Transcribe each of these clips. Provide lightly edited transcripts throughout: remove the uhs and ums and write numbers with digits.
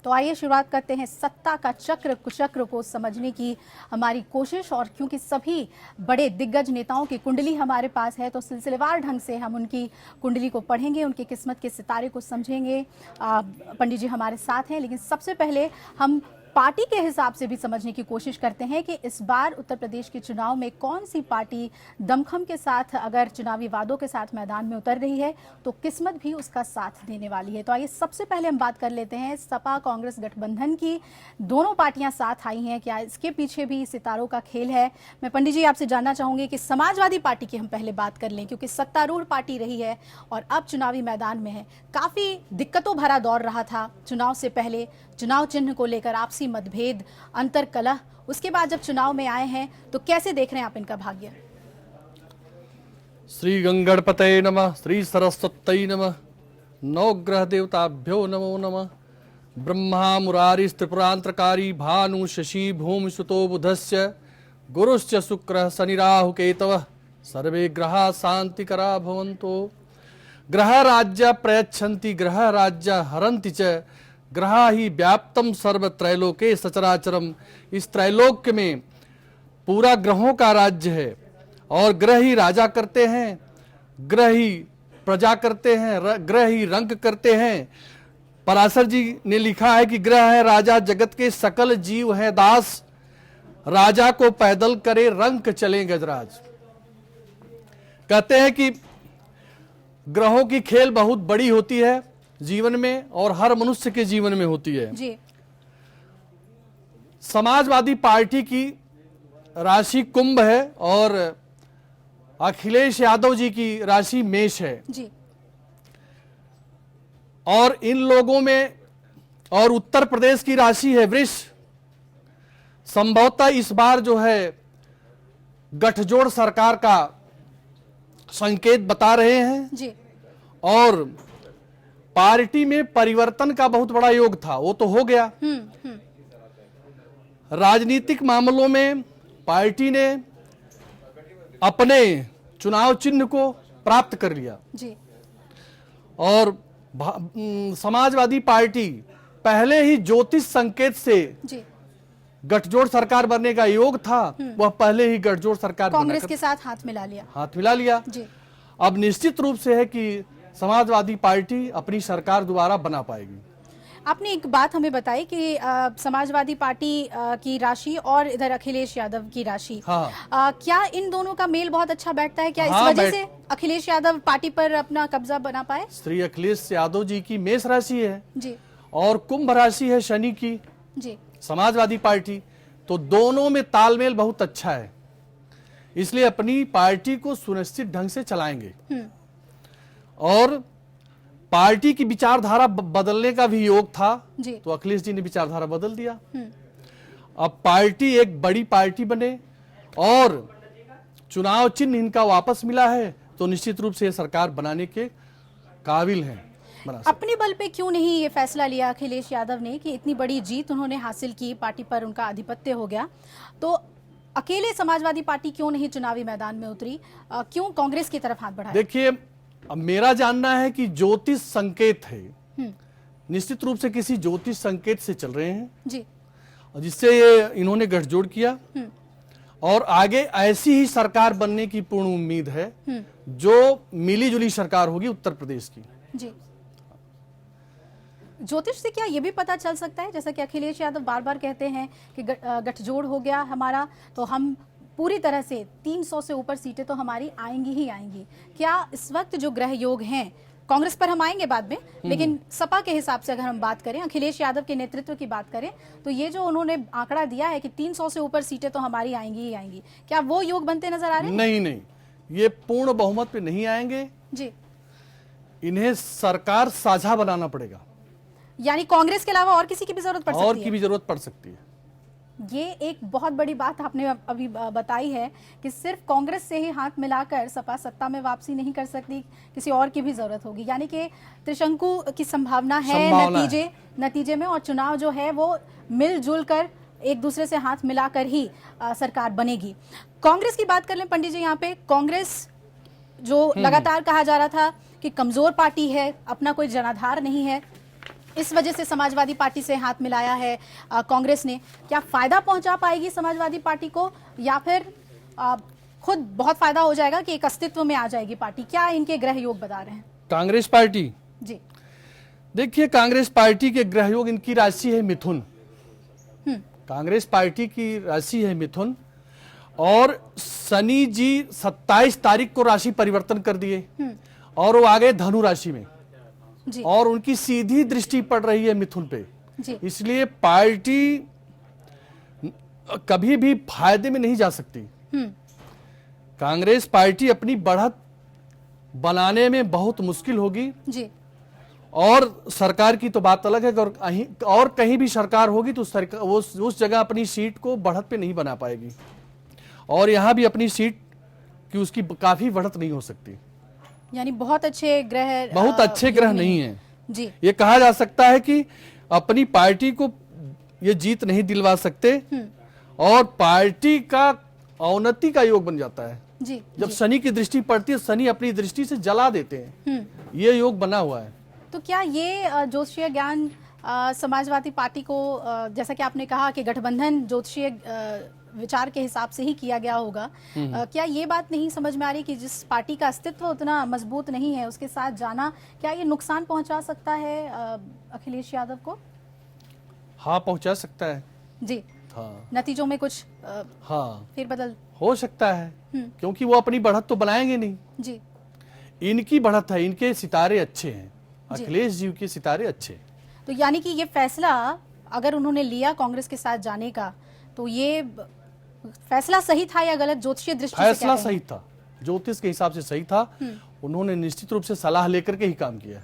तो आइए शुरुआत करते हैं सत्ता का चक्र कुचक्र को समझने की हमारी कोशिश। और क्योंकि सभी बड़े दिग्गज नेताओं की कुंडली हमारे पास है तो सिलसिलेवार ढंग से हम उनकी कुंडली को पढ़ेंगे, उनकी किस्मत के सितारे को समझेंगे। पंडित जी हमारे साथ हैं, लेकिन सबसे पहले हम पार्टी के हिसाब से भी समझने की कोशिश करते हैं कि इस बार उत्तर प्रदेश के चुनाव में कौन सी पार्टी दमखम के साथ अगर चुनावी वादों के साथ मैदान में उतर रही है तो किस्मत भी उसका साथ देने वाली है। तो आइए सबसे पहले हम बात कर लेते हैं सपा कांग्रेस गठबंधन की। दोनों पार्टियां साथ आई हैं, क्या इसके पीछे भी सितारों का खेल है? मैं पंडित जी आपसे जानना चाहूंगी कि समाजवादी पार्टी की हम पहले बात कर लें, क्योंकि सत्तारूढ़ पार्टी रही है और अब चुनावी मैदान में है। काफी दिक्कतों भरा दौर रहा था चुनाव से पहले, चुनाव चिन्ह को लेकर आपसी मतभेद, अंतर कलह। उसके बाद जब चुनाव में आए हैं तो कैसे देख रहे हैं आप इनका भाग्य? श्री गंगणपतये नमः, श्री सरस्वत्यै नमः, नवग्रह देवताभ्यो नमो नमः। ब्रह्मा मुरारी त्रिपुरांतकारी भानु शशि भूमि सुतो बुधस्य गुरुश्च शुक्रः शनि राहु केतवः सर्वे ग्रहा शांतिकरा भवन्तो। ग्रह राज्य प्रयच्छन्ति ग्रह राज्य हरन्ति च ग्रहा ही व्याप्तम सर्व त्रैलोके सचराचरम। इस त्रैलोक्य में पूरा ग्रहों का राज्य है और ग्रह ही राजा करते हैं, ग्रह ही प्रजा करते हैं, ग्रह ही रंग करते हैं। पराशर जी ने लिखा है कि ग्रह है राजा जगत के सकल जीव हैं दास, राजा को पैदल करे रंग चले गजराज। कहते हैं कि ग्रहों की खेल बहुत बड़ी होती है जीवन में और हर मनुष्य के जीवन में होती है जी। समाजवादी पार्टी की राशि कुंभ है और अखिलेश यादव जी की राशि मेष है जी। और इन लोगों में और उत्तर प्रदेश की राशि है वृष। संभवतः इस बार जो है गठजोड़ सरकार का संकेत बता रहे हैं जी। और पार्टी में परिवर्तन का बहुत बड़ा योग था, वो तो हो गया। राजनीतिक मामलों में पार्टी ने अपने चुनाव चिन्ह को प्राप्त कर लिया जी। और समाजवादी पार्टी पहले ही ज्योतिष संकेत से जी। गठजोड़ सरकार बनने का योग था, वह पहले ही गठजोड़ सरकार कांग्रेस के साथ हाथ मिला लिया जी। अब निश्चित रूप से है कि समाजवादी पार्टी अपनी सरकार दोबारा बना पाएगी। आपने एक बात हमें बताई कि समाजवादी पार्टी की राशि और इधर अखिलेश यादव की राशि, क्या इन दोनों का मेल बहुत अच्छा बैठता है? क्या इस वजह से अखिलेश यादव पार्टी पर अपना कब्जा बना पाए? श्री अखिलेश यादव जी की मेष राशि है जी और कुंभ राशि है शनि की जी। समाजवादी पार्टी, तो दोनों में तालमेल बहुत अच्छा है, इसलिए अपनी पार्टी को सुनिश्चित ढंग से चलाएंगे और पार्टी की विचारधारा बदलने का भी योग था जी। तो अखिलेश जी ने विचारधारा बदल दिया। अब पार्टी एक बड़ी पार्टी बने और चुनाव चिन्ह इनका वापस मिला है तो निश्चित रूप से सरकार बनाने के काबिल हैं। अपने बल पे क्यों नहीं ये फैसला लिया अखिलेश यादव ने कि इतनी बड़ी जीत उन्होंने हासिल की, पार्टी पर उनका आधिपत्य हो गया, तो अकेले समाजवादी पार्टी क्यों नहीं चुनावी मैदान में उतरी? क्यों कांग्रेस की तरफ हाथ बढ़ाया? देखिए, अब मेरा जानना है कि ज्योतिष संकेत है, निश्चित रूप से किसी ज्योतिष संकेत से चल रहे हैं जी, जिससे ये इन्होंने गठजोड़ किया और आगे ऐसी ही सरकार बनने की पूर्ण उम्मीद है जो मिली जुली सरकार होगी उत्तर प्रदेश की जी। ज्योतिष से क्या ये भी पता चल सकता है, जैसा कि अखिलेश यादव बार बार कहते हैं कि गठजोड़ हो गया हमारा तो हम पूरी तरह से 300 से ऊपर सीटें तो हमारी आएंगी ही आएंगी? क्या इस वक्त जो ग्रह योग हैं, कांग्रेस पर हम आएंगे बाद में, लेकिन सपा के हिसाब से अगर हम बात करें, अखिलेश यादव के नेतृत्व की बात करें, तो ये जो उन्होंने आंकड़ा दिया है कि 300 से ऊपर सीटें तो हमारी आएंगी ही आएंगी, क्या वो योग बनते नजर आ रहे हैं? नहीं, ये पूर्ण बहुमत पे नहीं आएंगे जी। इन्हें सरकार साझा बनाना पड़ेगा, यानी कांग्रेस के अलावा और किसी की भी जरूरत पड़ सकती है? और की भी जरूरत पड़ सकती है। ये एक बहुत बड़ी बात आपने अभी बताई है कि सिर्फ कांग्रेस से ही हाथ मिलाकर सपा सत्ता में वापसी नहीं कर सकती, किसी और की भी जरूरत होगी, यानी कि त्रिशंकु की संभावना है नतीजे में, और चुनाव जो है वो मिलजुल कर एक दूसरे से हाथ मिलाकर ही सरकार बनेगी। कांग्रेस की बात कर लें पंडित जी, यहाँ पे कांग्रेस जो लगातार कहा जा रहा था कि कमजोर पार्टी है, अपना कोई जनाधार नहीं है, इस वजह से समाजवादी पार्टी से हाथ मिलाया है कांग्रेस ने। क्या फायदा पहुंचा पाएगी समाजवादी पार्टी को, या फिर खुद बहुत फायदा हो जाएगा कि एक अस्तित्व में आ जाएगी पार्टी? क्या इनके ग्रह योग बता रहे हैं कांग्रेस पार्टी? जी देखिए, कांग्रेस पार्टी के ग्रह योग, इनकी राशि है मिथुन। कांग्रेस पार्टी की राशि है मिथुन, और शनि जी 27 तारीख को राशि परिवर्तन कर दिए और वो आ गए धनु राशि में जी और उनकी सीधी दृष्टि पड़ रही है मिथुन पे। जी इसलिए पार्टी कभी भी फायदे में नहीं जा सकती। कांग्रेस पार्टी अपनी बढ़त बनाने में बहुत मुश्किल होगी, जी और सरकार की तो बात अलग है। और कहीं भी सरकार होगी तो सरकार उस जगह अपनी सीट को बढ़त पे नहीं बना पाएगी, और यहां भी अपनी सीट की उसकी काफी बढ़त नहीं हो सकती। यानी बहुत अच्छे ग्रह, बहुत अच्छे ग्रह नहीं है। जी ये कहा जा सकता है कि अपनी पार्टी को ये जीत नहीं दिलवा सकते, और पार्टी का अवनति का योग बन जाता है। जी जब शनि की दृष्टि पड़ती है, शनि अपनी दृष्टि से जला देते हैं। ये योग बना हुआ है। तो क्या ये ज्योतिषीय ज्ञान समाजवादी पार्टी को, जैसा कि आपने कहा कि गठबंधन ज्योतिषीय विचार के हिसाब से ही किया गया होगा, क्या ये बात नहीं समझ में आ रही कि जिस पार्टी का अस्तित्व उतना मजबूत नहीं है उसके साथ जाना, क्या ये नुकसान पहुंचा सकता है अखिलेश यादव को? हाँ, पहुंचा सकता है। जी हाँ, नतीजों में कुछ हाँ फिर बदल हो सकता है, क्योंकि वो अपनी बढ़त तो बनाएंगे नहीं। जी इनकी बढ़त है, इनके सितारे अच्छे हैं, अखिलेश जी के सितारे अच्छे। तो यानी कि ये फैसला अगर उन्होंने लिया कांग्रेस के साथ जाने का, तो ये फैसला सही था या गलत ज्योतिषीय दृष्टि से? फैसला सही था, ज्योतिष के हिसाब से सही था। उन्होंने निश्चित रूप से सलाह लेकर के ही काम किया।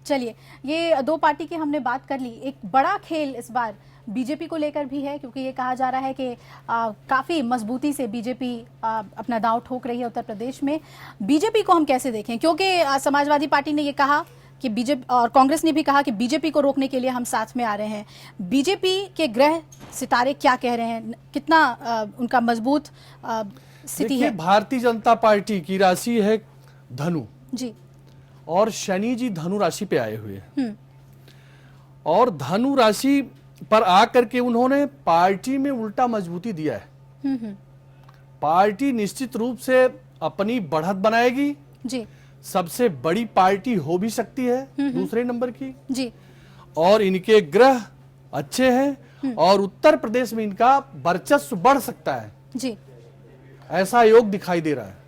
चलिए, ये दो पार्टी की हमने बात कर ली। एक बड़ा खेल इस बार बीजेपी को लेकर भी है, क्योंकि ये कहा जा रहा है कि काफी मजबूती से बीजेपी अपना दांव ठोक रही है उत्तर प्रदेश में। बीजेपी को हम कैसे देखें, क्योंकि समाजवादी पार्टी ने ये कहा कि बीजेपी, और कांग्रेस ने भी कहा कि बीजेपी को रोकने के लिए हम साथ में आ रहे हैं। बीजेपी के ग्रह सितारे क्या कह रहे हैं, कितना उनका मजबूत स्थिति है? भारतीय जनता पार्टी की राशि है धनु जी, और शनि जी धनु राशि पे आए हुए हैं, और धनु राशि पर आकर के उन्होंने पार्टी में उल्टा मजबूती दिया है। पार्टी निश्चित रूप से अपनी बढ़त बनाएगी। जी सबसे बड़ी पार्टी हो भी सकती है दूसरे नंबर की जी, और इनके ग्रह अच्छे हैं, और उत्तर प्रदेश में इनका वर्चस्व बढ़ सकता है। जी ऐसा योग दिखाई दे रहा है।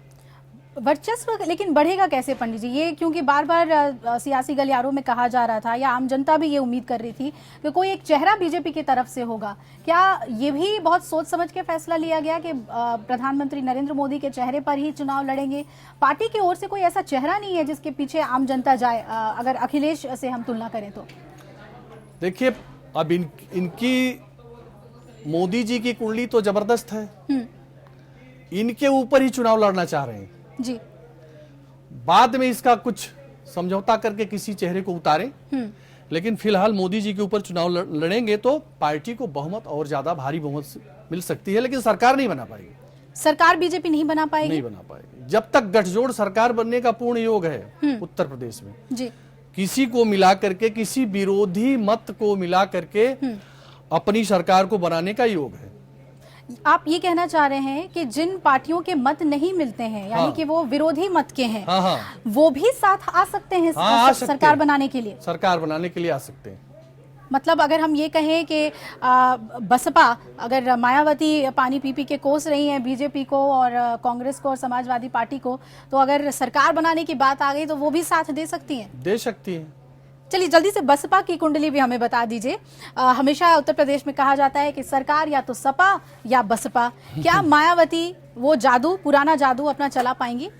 वर्चस्व लेकिन बढ़ेगा कैसे पंडित जी? ये क्योंकि बार बार सियासी गलियारों में कहा जा रहा था, या आम जनता भी ये उम्मीद कर रही थी कि कोई एक चेहरा बीजेपी की तरफ से होगा। क्या ये भी बहुत सोच समझ के फैसला लिया गया कि प्रधानमंत्री नरेंद्र मोदी के चेहरे पर ही चुनाव लड़ेंगे? पार्टी की ओर से कोई ऐसा चेहरा नहीं है जिसके पीछे आम जनता जाए, अगर अखिलेश से हम तुलना करें तो? देखिए, अब इनकी मोदी जी की कुंडली तो जबरदस्त है, इनके ऊपर ही चुनाव लड़ना चाह रहे हैं जी। बाद में इसका कुछ समझौता करके किसी चेहरे को उतारें, लेकिन फिलहाल मोदी जी के ऊपर चुनाव लड़ेंगे तो पार्टी को बहुमत और ज्यादा भारी बहुमत मिल सकती है, लेकिन सरकार नहीं बना पाएगी। सरकार बीजेपी नहीं बना पाएगी? नहीं बना पाएगी। जब तक गठजोड़ सरकार बनने का पूर्ण योग है उत्तर प्रदेश में, जी, किसी को मिला करके, किसी विरोधी मत को मिला करके अपनी सरकार को बनाने का योग है। आप ये कहना चाह रहे हैं कि जिन पार्टियों के मत नहीं मिलते हैं, यानी कि वो विरोधी मत के हैं, वो भी साथ आ सकते हैं सरकार बनाने के लिए? सरकार बनाने के लिए आ सकते हैं। मतलब अगर हम ये कहें कि बसपा, अगर मायावती पानी पी के कोस रही हैं बीजेपी को और कांग्रेस को और समाजवादी पार्टी को, तो अगर सरकार बनाने की बात आ गई तो वो भी साथ दे सकती हैं? दे सकती हैं। चलिए, जल्दी से बसपा की कुंडली भी हमें बता दीजिए। हमेशा उत्तर प्रदेश में कहा जाता है कि सरकार या तो सपा या बसपा। क्या मायावती वो जादू, पुराना जादू अपना चला पाएंगी?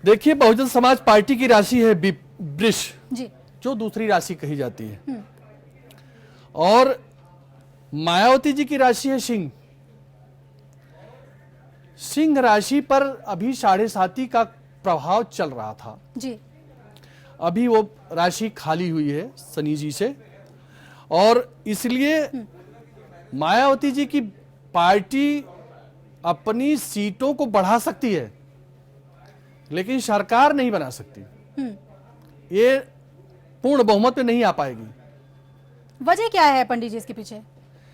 देखिए, बहुजन समाज पार्टी की राशि है वृष जी, जो दूसरी राशि कही जाती है, और मायावती जी की राशि है सिंह। सिंह राशि पर अभी 7.5 का प्रभाव चल रहा था जी। अभी वो राशि खाली हुई है शनि जी से, और इसलिए मायावती जी की पार्टी अपनी सीटों को बढ़ा सकती है, लेकिन सरकार नहीं बना सकती। ये पूर्ण बहुमत में नहीं आ पाएगी। वजह क्या है पंडित जी इसके पीछे?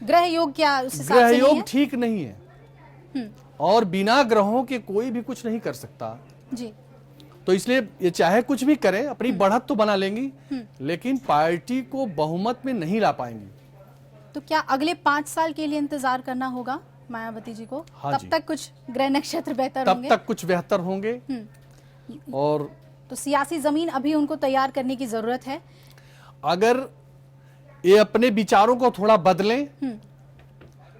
ग्रह योग क्या उस हिसाब ग्रह से नहीं योग है? ठीक नहीं है और बिना ग्रहों के कोई भी कुछ नहीं कर सकता। जी तो इसलिए ये चाहे कुछ भी करें, अपनी बढ़त तो बना लेंगी, लेकिन पार्टी को बहुमत में नहीं ला पाएंगी। तो क्या अगले 5 साल के लिए इंतजार करना होगा मायावती जी को? हाँ तब जी। तक कुछ ग्रह नक्षत्र बेहतर तब होंगे? तक कुछ बेहतर होंगे। और तो सियासी जमीन अभी उनको तैयार करने की जरूरत है। अगर ये अपने विचारों को थोड़ा बदलें,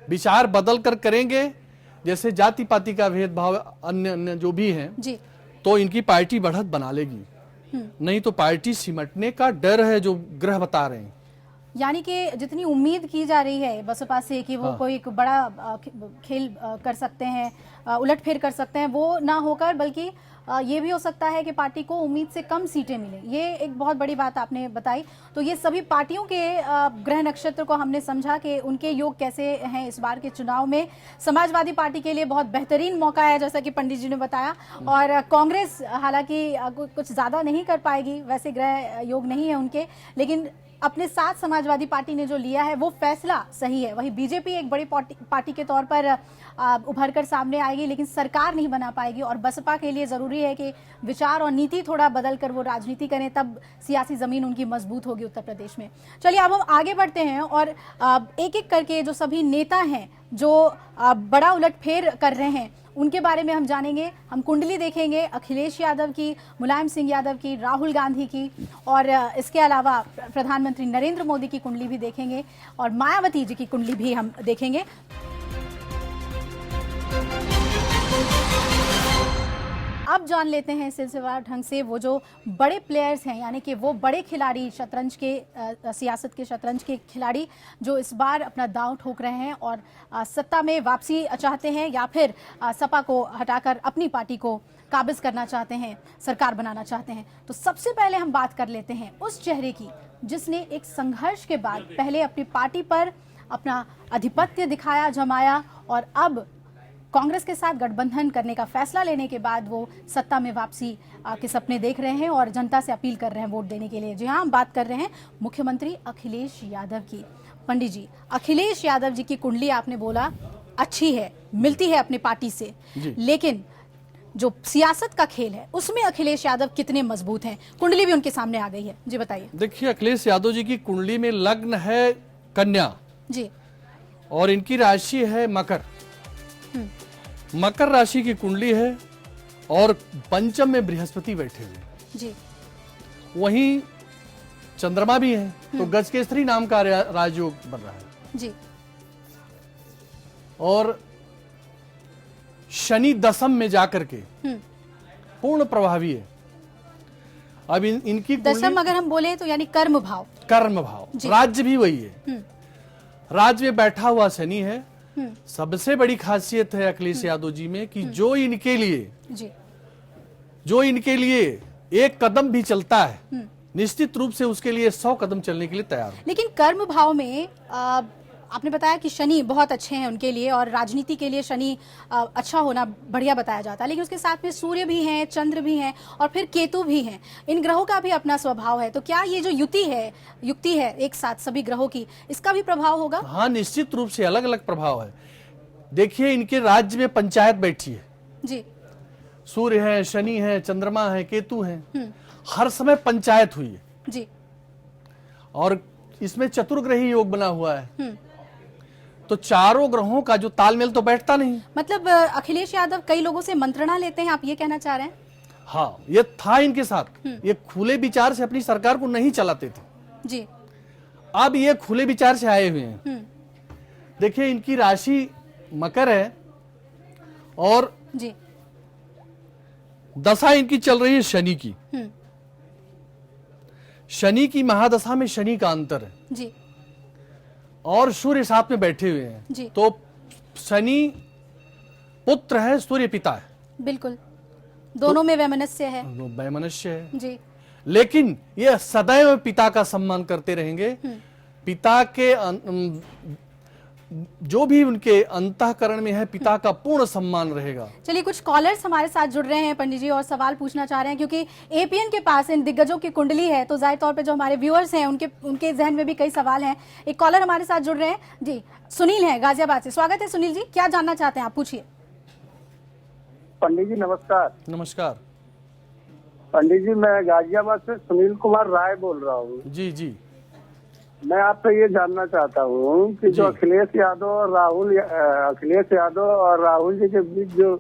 विचार बदल कर करेंगे, जैसे जाति पाति का भेदभाव अन्य अन्य जो भी हैं, जी तो इनकी पार्टी बढ़त बना लेगी। नहीं तो पार्टी सिमटने का डर है, जो ग्रह बता रहे हैं। यानी कि जितनी उम्मीद की जा रही है बसपा से कि वो हाँ। कोई एक बड़ा खेल कर सकते हैं, उलटफेर कर सकते हैं, वो ना होकर बल्कि ये भी हो सकता है कि पार्टी को उम्मीद से कम सीटें मिलें। ये एक बहुत बड़ी बात आपने बताई। तो ये सभी पार्टियों के ग्रह नक्षत्र को हमने समझा कि उनके योग कैसे हैं इस बार के चुनाव में। समाजवादी पार्टी के लिए बहुत बेहतरीन मौका है, जैसा कि पंडित जी ने बताया, और कांग्रेस हालांकि कुछ ज़्यादा नहीं कर पाएगी, वैसे ग्रह योग नहीं है उनके, लेकिन अपने साथ समाजवादी पार्टी ने जो लिया है वो फैसला सही है। वही बीजेपी एक बड़ी पार्टी के तौर पर उभर कर सामने आएगी, लेकिन सरकार नहीं बना पाएगी। और बसपा के लिए ज़रूरी है कि विचार और नीति थोड़ा बदल कर वो राजनीति करें, तब सियासी ज़मीन उनकी मजबूत होगी उत्तर प्रदेश में। चलिए अब हम आगे बढ़ते हैं और एक एक करके जो सभी नेता हैं जो बड़ा उलटफेर कर रहे हैं उनके बारे में हम जानेंगे। हम कुंडली देखेंगे अखिलेश यादव की, मुलायम सिंह यादव की, राहुल गांधी की, और इसके अलावा प्रधानमंत्री नरेंद्र मोदी की कुंडली भी देखेंगे और मायावती जी की कुंडली भी हम देखेंगे। अब जान लेते हैं सिलसिलेवार ढंग से वो जो बड़े प्लेयर्स हैं, यानी कि वो बड़े खिलाड़ी, शतरंज के सियासत के शतरंज के खिलाड़ी जो इस बार अपना दांव ठोक रहे हैं और सत्ता में वापसी चाहते हैं या फिर सपा को हटाकर अपनी पार्टी को काबिज करना चाहते हैं, सरकार बनाना चाहते हैं। तो सबसे पहले हम बात कर लेते हैं उस चेहरे की जिसने एक संघर्ष के बाद पहले अपनी पार्टी पर अपना आधिपत्य दिखाया, जमाया, और अब कांग्रेस के साथ गठबंधन करने का फैसला लेने के बाद वो सत्ता में वापसी के सपने देख रहे हैं और जनता से अपील कर रहे हैं वोट देने के लिए। जी हाँ, हम बात कर रहे हैं मुख्यमंत्री अखिलेश यादव की। पंडित जी, अखिलेश यादव जी की कुंडली आपने बोला अच्छी है, मिलती है अपनी पार्टी से, लेकिन जो सियासत का खेल है उसमें अखिलेश यादव कितने मजबूत हैं? कुंडली भी उनके सामने आ गई है, जी बताइए। देखिए, अखिलेश यादव जी की कुंडली में लग्न है कन्या जी, और इनकी राशि है मकर। मकर राशि की कुंडली है और पंचम में बृहस्पति बैठे हुए जी, वहीं चंद्रमा भी है, तो गजकेसरी नाम का राजयोग बन रहा है जी, और शनि दशम में जाकर के पूर्ण प्रभावी है। अब इनकी दशम अगर हम बोले तो यानी कर्म भाव, कर्म भाव, राज्य भी वही है। राज्य में बैठा हुआ शनि है। सबसे बड़ी खासियत है अखिलेश यादव जी में कि जो इनके लिए एक कदम भी चलता है, निश्चित रूप से उसके लिए 100 कदम चलने के लिए तैयार है। लेकिन कर्म भाव में आपने बताया कि शनि बहुत अच्छे हैं उनके लिए और राजनीति के लिए शनि अच्छा होना बढ़िया बताया जाता है, लेकिन उसके साथ में सूर्य भी हैं, चंद्र भी हैं और फिर केतु भी हैं। इन ग्रहों का भी अपना स्वभाव है, तो क्या ये जो युक्ति है एक साथ सभी ग्रहों की, इसका भी प्रभाव होगा? हाँ, निश्चित रूप से अलग अलग प्रभाव है। देखिए, इनके राज्य में पंचायत बैठी है जी, सूर्य है, शनि है, चंद्रमा है, केतु है, हर समय पंचायत हुई है जी, और इसमें चतुर्ग्रही योग बना हुआ है। तो चारों ग्रहों का जो तालमेल तो बैठता नहीं। मतलब अखिलेश यादव कई लोगों से मंत्रणा लेते हैं, आप ये कहना चाह रहे हैं? हाँ, ये था इनके साथ। ये खुले विचार से अपनी सरकार को नहीं चलाते थे जी, अब ये खुले विचार से आए हुए हैं। देखिए, इनकी राशि मकर है और जी, दशा इनकी चल रही है शनि की। शनि की महादशा में शनि का अंतर है जी, और सूर्य साथ में बैठे हुए हैं जी। तो शनि पुत्र है, सूर्य पिता है, बिल्कुल दोनों में वैमनस्य है, वो वैमनस्य है। जी, लेकिन ये सदैव पिता का सम्मान करते रहेंगे। पिता के जो भी उनके अंतःकरण में है पिता का पूर्ण सम्मान रहेगा। चलिए, कुछ कॉलर्स हमारे साथ जुड़ रहे हैं पंडित जी और सवाल पूछना चाह रहे हैं, क्योंकि एपीएन के पास इन दिग्गजों की कुंडली है, तो जाहिर तौर पे जो हमारे व्यूअर्स हैं उनके जहन में भी कई सवाल हैं। एक कॉलर हमारे साथ जुड़ रहे हैं जी, सुनील हैं गाजियाबाद से। स्वागत है सुनील जी, क्या जानना चाहते हैं आप, पूछिए। पंडित जी नमस्कार। नमस्कार। पंडित जी मैं गाजियाबाद से सुनील कुमार राय बोल रहा हूँ। जी जी। मैं आपसे ये जानना चाहता हूँ कि जो जी। अखिलेश यादव और राहुल जी के बीच जो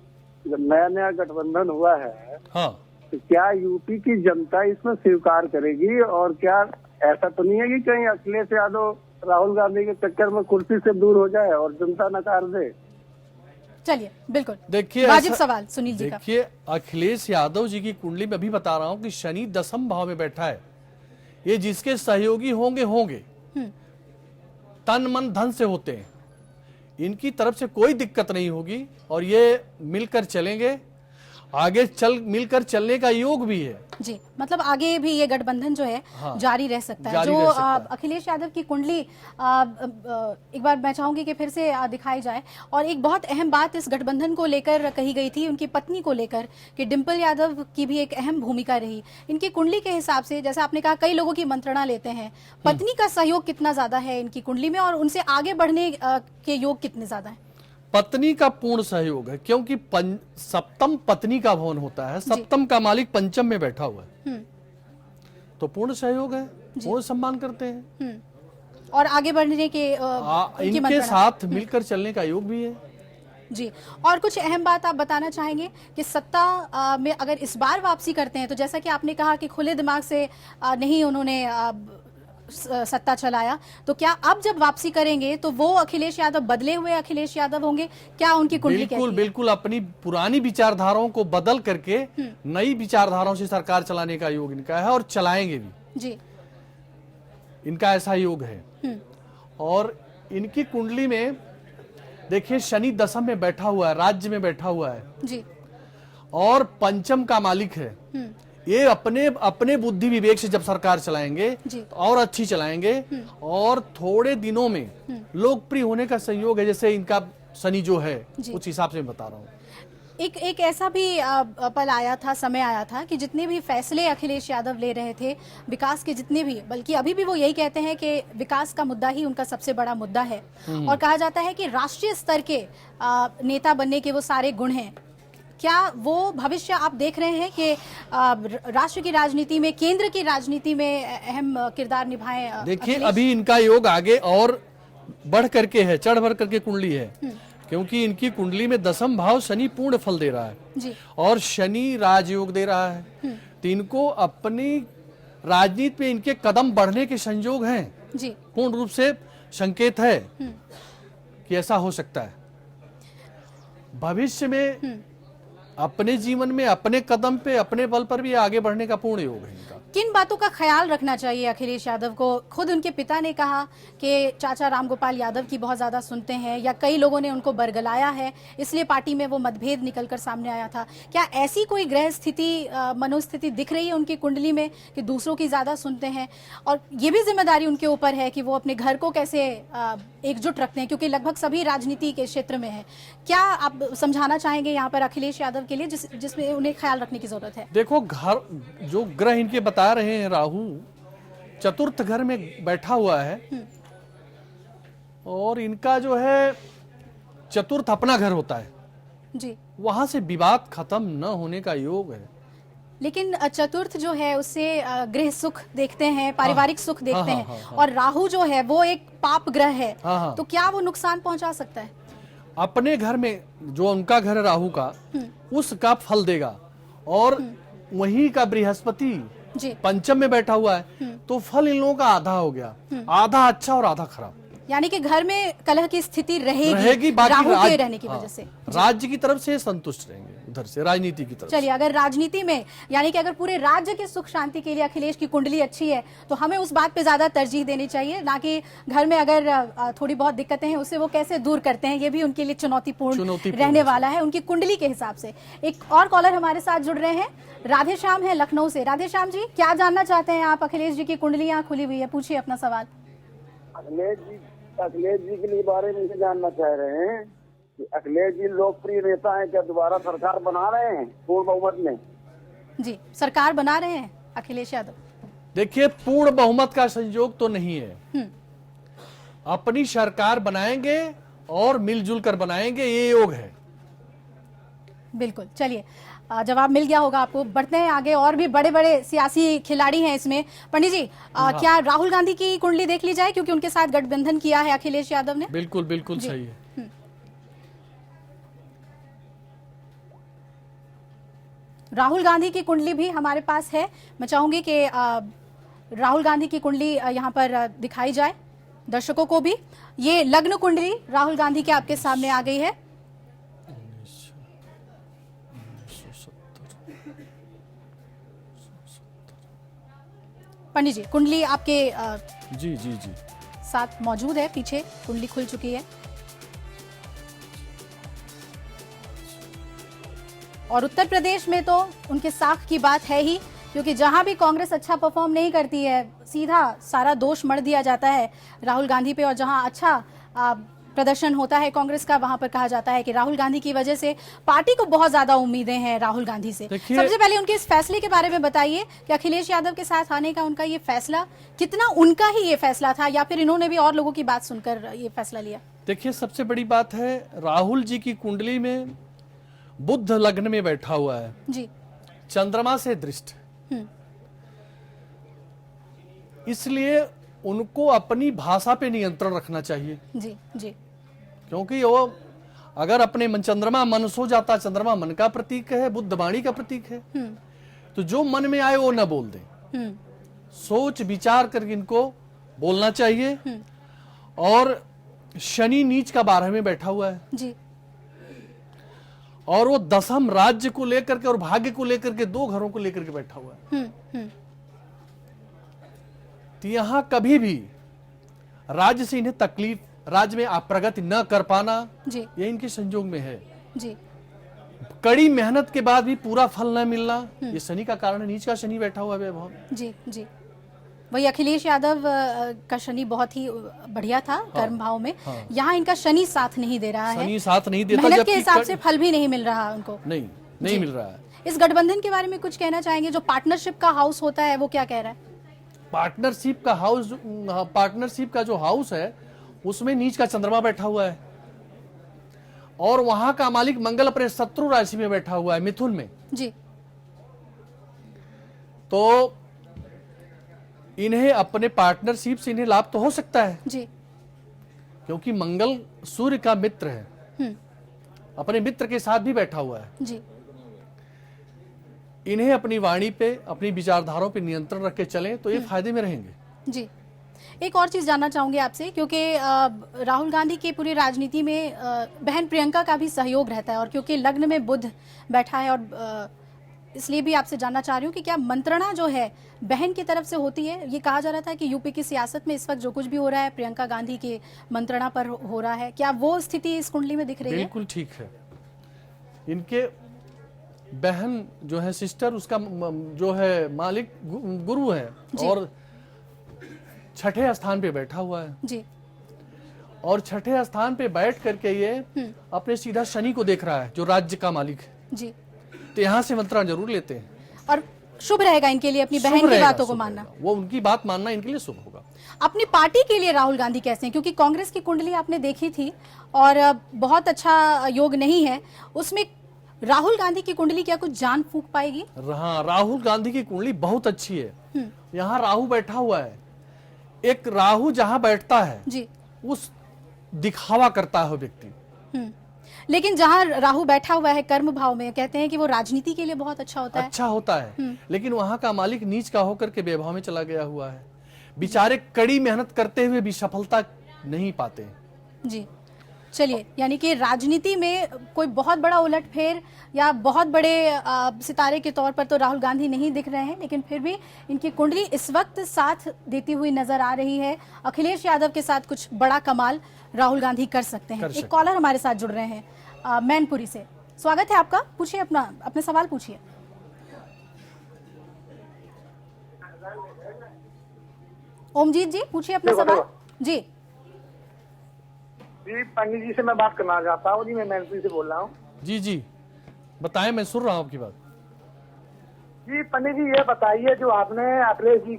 नया नया गठबंधन हुआ है, हाँ, तो क्या यूपी की जनता इसमें स्वीकार करेगी? और क्या ऐसा तो नहीं है कि कहीं अखिलेश यादव राहुल गांधी के चक्कर में कुर्सी से दूर हो जाए और जनता नकार दे? चलिए, बिल्कुल देखिए वाजिब सवाल सुनील जी का। देखिए, अखिलेश यादव जी की कुंडली में अभी बता रहा हूं कि शनि 10th भाव में बैठा है। ये जिसके सहयोगी होंगे तन मन धन से होते हैं, इनकी तरफ से कोई दिक्कत नहीं होगी और ये मिलकर चलेंगे, आगे मिलकर चलने का योग भी है जी। मतलब आगे भी ये गठबंधन जो है हाँ, जारी रह सकता है। जारी जो रह सकता है। अखिलेश यादव की कुंडली एक बार मैं चाहूंगी कि फिर से दिखाई जाए। और एक बहुत अहम बात इस गठबंधन को लेकर कही गई थी, उनकी पत्नी को लेकर, कि डिंपल यादव की भी एक अहम भूमिका रही इनकी कुंडली के हिसाब से। जैसे आपने कहा, कई लोगों की मंत्रणा लेते हैं, पत्नी का सहयोग कितना ज्यादा है इनकी कुंडली में और उनसे आगे बढ़ने के योग कितने ज्यादा है? पत्नी का पूर्ण सहयोग है, क्योंकि सप्तम पत्नी का भवन होता है, सप्तम का मालिक पंचम में बैठा हुआ है, तो पूर्ण सहयोग है, पूर्ण सम्मान करते हैं और आगे बढ़ने के उनकी इनके मंत्रणा। साथ मिलकर चलने का योग भी है जी। और कुछ अहम बात आप बताना चाहेंगे कि सत्ता में अगर इस बार वापसी करते हैं, तो जैसा कि आपने कहा कि खुले दिमाग से नहीं उन्होंने सत्ता चलाया, तो क्या अब जब वापसी करेंगे तो वो अखिलेश यादव बदले हुए अखिलेश यादव होंगे? क्या उनकी कुंडली कहती है? बिल्कुल अपनी पुरानी विचारधाराओं को बदल करके नई विचारधाराओं से सरकार चलाने का योग इनका है और चलाएंगे भी जी। इनका ऐसा योग है। और इनकी कुंडली में देखिए, शनि 10th में बैठा हुआ है, राज्य में बैठा हुआ है जी। और पंचम का मालिक है। ये अपने बुद्धि विवेक से जब सरकार चलाएंगे तो और अच्छी चलाएंगे और थोड़े दिनों में लोकप्रिय होने का संयोग है, जैसे इनका शनि जो है उस हिसाब से मैं बता रहा हूँ। एक ऐसा भी पल आया था, समय आया था कि जितने भी फैसले अखिलेश यादव ले रहे थे, विकास के जितने भी, बल्कि अभी भी वो यही कहते हैं कि विकास का मुद्दा ही उनका सबसे बड़ा मुद्दा है, और कहा जाता है कि राष्ट्रीय स्तर के नेता बनने के वो सारे गुण हैं। क्या वो भविष्य आप देख रहे हैं कि राष्ट्र की राजनीति में, केंद्र की राजनीति में अहम किरदार निभाएं? देखिए, अभी इनका योग आगे और बढ़ करके है, चढ़ बढ़ करके कुंडली है, क्योंकि इनकी कुंडली में 10th भाव शनि पूर्ण फल दे रहा है जी। और शनि राजयोग दे रहा है, तो इनको अपनी राजनीति में इनके कदम बढ़ने के संयोग हैं जी। पूर्ण रूप से संकेत है कि ऐसा हो सकता है। भविष्य में अपने जीवन में अपने कदम पे, अपने बल पर भी आगे बढ़ने का पूर्ण योग है इनका। किन बातों का ख्याल रखना चाहिए अखिलेश यादव को? खुद उनके पिता ने कहा कि चाचा रामगोपाल यादव की बहुत ज्यादा सुनते हैं, या कई लोगों ने उनको बरगलाया है, इसलिए पार्टी में वो मतभेद निकलकर सामने आया था। क्या ऐसी कोई ग्रह स्थिति, मनोस्थिति दिख रही है उनकी कुंडली में कि दूसरों की ज्यादा सुनते हैं? और ये भी जिम्मेदारी उनके ऊपर है कि वो अपने घर को कैसे एकजुट रखते हैं, क्योंकि लगभग सभी राजनीति के क्षेत्र में है। क्या आप समझाना चाहेंगे यहाँ पर अखिलेश यादव के लिए जिसमें उन्हें ख्याल रखने की जरूरत है? देखो, घर जो ग्रह इनके बता रहे हैं, राहु चतुर्थ घर में बैठा हुआ है और इनका जो है चतुर्थ अपना घर होता है जी। वहां से विवाद खत्म न होने का योग है। लेकिन चतुर्थ जो है उससे गृह सुख देखते हैं, पारिवारिक सुख देखते हैं, और राहु जो है वो एक पाप ग्रह है, तो क्या वो नुकसान पहुंचा सकता है? अपने घर में जो उनका घर है राहु का, उसका फल देगा, और वहीं का बृहस्पति पंचम में बैठा हुआ है, तो फल इन लोगों का आधा हो गया, आधा अच्छा और आधा खराब। यानी कि घर में कलह की स्थिति रहेगी राहु के रहने की वजह से। राज्य की तरफ से संतुष्ट रहेंगे, उधर से राजनीति की तरफ। चलिए, अगर राजनीति में, यानी कि अगर पूरे राज्य के सुख शांति के लिए अखिलेश की कुंडली अच्छी है, तो हमें उस बात पे ज्यादा तरजीह देनी चाहिए, ना कि घर में अगर थोड़ी बहुत दिक्कतें हैं उससे वो कैसे दूर करते हैं। ये भी उनके लिए चुनौतीपूर्ण रहने वाला है उनकी कुंडली के हिसाब से। एक और कॉलर हमारे साथ जुड़ रहे हैं, राधे श्याम है लखनऊ से। राधे श्याम जी, क्या जानना चाहते हैं आप? अखिलेश जी की कुंडली यहाँ खुली हुई है, पूछिए अपना सवाल। अखिलेश जी अखिलेश जी के लिए बारे में जानना चाह रहे हैं कि अखिलेश जी लोकप्रिय नेता हैं, क्या दोबारा सरकार बना रहे हैं पूर्ण बहुमत में? जी, सरकार बना रहे हैं अखिलेश यादव? देखिए, पूर्ण बहुमत का संयोग तो नहीं है। अपनी सरकार बनाएंगे और मिलजुल कर बनाएंगे, ये योग है। बिल्कुल, चलिए जवाब मिल गया होगा आपको। बढ़ते हैं आगे, और भी बड़े बड़े सियासी खिलाड़ी हैं इसमें। पंडित जी, क्या राहुल गांधी की कुंडली देख ली जाए, क्योंकि उनके साथ गठबंधन किया है अखिलेश यादव ने? बिल्कुल बिल्कुल सही है। राहुल गांधी की कुंडली भी हमारे पास है। मैं चाहूंगी कि राहुल गांधी की कुंडली यहाँ पर दिखाई जाए दर्शकों को भी। ये लग्न कुंडली राहुल गांधी के आपके सामने आ गई है। पंडित जी, कुंडली आपके जी जी जी साथ मौजूद है, पीछे कुंडली खुल चुकी है। और उत्तर प्रदेश में तो उनके साख की बात है ही, क्योंकि जहां भी कांग्रेस अच्छा परफॉर्म नहीं करती है, सीधा सारा दोष मढ़ दिया जाता है राहुल गांधी पे, और जहां अच्छा प्रदर्शन होता है कांग्रेस का, वहां पर कहा जाता है कि राहुल गांधी की वजह से पार्टी को बहुत ज्यादा उम्मीदें हैं राहुल गांधी से। सबसे पहले उनके इस फैसले के बारे में बताइए कि अखिलेश यादव के साथ आने का उनका ये फैसला कितना उनका ही ये फैसला था, या फिर इन्होंने भी और लोगों की बात सुनकर ये फैसला लिया? देखिए, सबसे बड़ी बात है, राहुल जी की कुंडली में बुध लग्न में बैठा हुआ है जी, चंद्रमा से दृष्ट, इसलिए उनको अपनी भाषा पे नियंत्रण रखना चाहिए। जी जी, क्योंकि वो अगर अपने मन, चंद्रमा मन सो जाता, चंद्रमा मन का प्रतीक है, बुध वाणी का प्रतीक है, तो जो मन में आए वो न बोल दे, सोच विचार करके इनको बोलना चाहिए। और शनि नीच का 12 में बैठा हुआ है जी, और वो दशम राज्य को लेकर के और भाग्य को लेकर के 2 घरों को लेकर के बैठा हुआ है। तो यहां कभी भी राज्य से इन्हें तकलीफ, राज्य में प्रगति न कर पाना, जी, ये इनके संजोग में है। जी, कड़ी मेहनत के बाद भी पूरा फल न मिलना, ये शनि का कारण है। नीच का शनि बैठा हुआ है वैभव। जी जी, वही अखिलेश यादव का शनि बहुत ही बढ़िया था कर्म भाव में। यहाँ इनका शनि साथ नहीं दे रहा है, शनि साथ नहीं देता, मेहनत के हिसाब से फल भी नहीं मिल रहा उनको। नहीं मिल रहा है। इस गठबंधन के बारे में कुछ कहना चाहेंगे? जो पार्टनरशिप का हाउस होता है वो क्या कह रहा है? पार्टनरशिप का हाउस, पार्टनरशिप का जो हाउस है उसमें नीच का चंद्रमा बैठा हुआ है, और वहां का मालिक मंगल अपने शत्रु राशि में बैठा हुआ है, मिथुन में जी। तो इन्हें अपने पार्टनरशिप से इन्हें लाभ तो हो सकता है जी, क्योंकि मंगल सूर्य का मित्र है, अपने मित्र के साथ भी बैठा हुआ है जी। इन्हें अपनी वाणी पे, अपनी विचारधाराओं पे नियंत्रण रख के चलें तो ये फायदे में रहेंगे। जी, एक और चीज जानना चाहूंगी आपसे, क्योंकि राहुल गांधी की पूरी राजनीति में बहन प्रियंका का भी सहयोग रहता है, और क्योंकि लग्न में बुध बैठा है, और इसलिए भी आपसे जानना चाह रही हूँ कि क्या मंत्रणा जो है बहन की तरफ से होती है? ये कहा जा रहा था कि यूपी की सियासत में इस वक्त जो कुछ भी हो रहा है प्रियंका गांधी के मंत्रणा पर हो रहा है, क्या वो स्थिति इस कुंडली में दिख रही है? बिल्कुल ठीक है। इनके बहन जो है, सिस्टर, उसका जो है मालिक गुरु है, और 6ठे स्थान पे बैठा हुआ है जी, और 6ठे स्थान पे बैठ करके ये अपने सीधा शनि को देख रहा है जो राज्य का मालिक है जी। तो यहाँ से मंत्रणा जरूर लेते हैं, और शुभ रहेगा इनके लिए अपनी बहन की बातों को मानना, वो उनकी बात मानना इनके लिए शुभ होगा। अपनी पार्टी के लिए राहुल गांधी कैसे हैं? क्योंकि कांग्रेस की कुंडली आपने देखी थी और बहुत अच्छा योग नहीं है उसमें। राहुल गांधी की कुंडली क्या कुछ जान फूंक पाएगी? हाँ, राहुल गांधी की कुंडली बहुत अच्छी है। यहाँ राहु बैठा हुआ है। एक राहु जहाँ बैठता है जी, उस दिखावा करता है व्यक्ति, लेकिन जहाँ राहु बैठा हुआ है कर्म भाव में, कहते हैं कि वो राजनीति के लिए बहुत अच्छा होता है। अच्छा होता है, लेकिन वहां का मालिक नीच का होकर के बेभाव में चला गया हुआ है। बेचारे कड़ी मेहनत करते हुए भी सफलता नहीं पाते। जी, चलिए, यानी कि राजनीति में कोई बहुत बड़ा उलटफेर या बहुत बड़े सितारे के तौर पर तो राहुल गांधी नहीं दिख रहे हैं, लेकिन फिर भी इनकी कुंडली इस वक्त साथ देती हुई नजर आ रही है। अखिलेश यादव के साथ कुछ बड़ा कमाल राहुल गांधी कर सकते हैं। एक कॉलर हमारे साथ जुड़ रहे हैं मैनपुरी से। स्वागत है आपका, पूछिए अपने सवाल पूछिए। ओमजीत जी, पूछिए अपना सवाल। जी, जी पंडित जी से मैं बात करना चाहता हूँ जी, मैं मैनपुरी से बोल रहा हूँ। जी जी बताएं, मैं सुन रहा हूँ आपकी बात। जी पंडित जी ये बताइए, जो आपने अखिलेश जी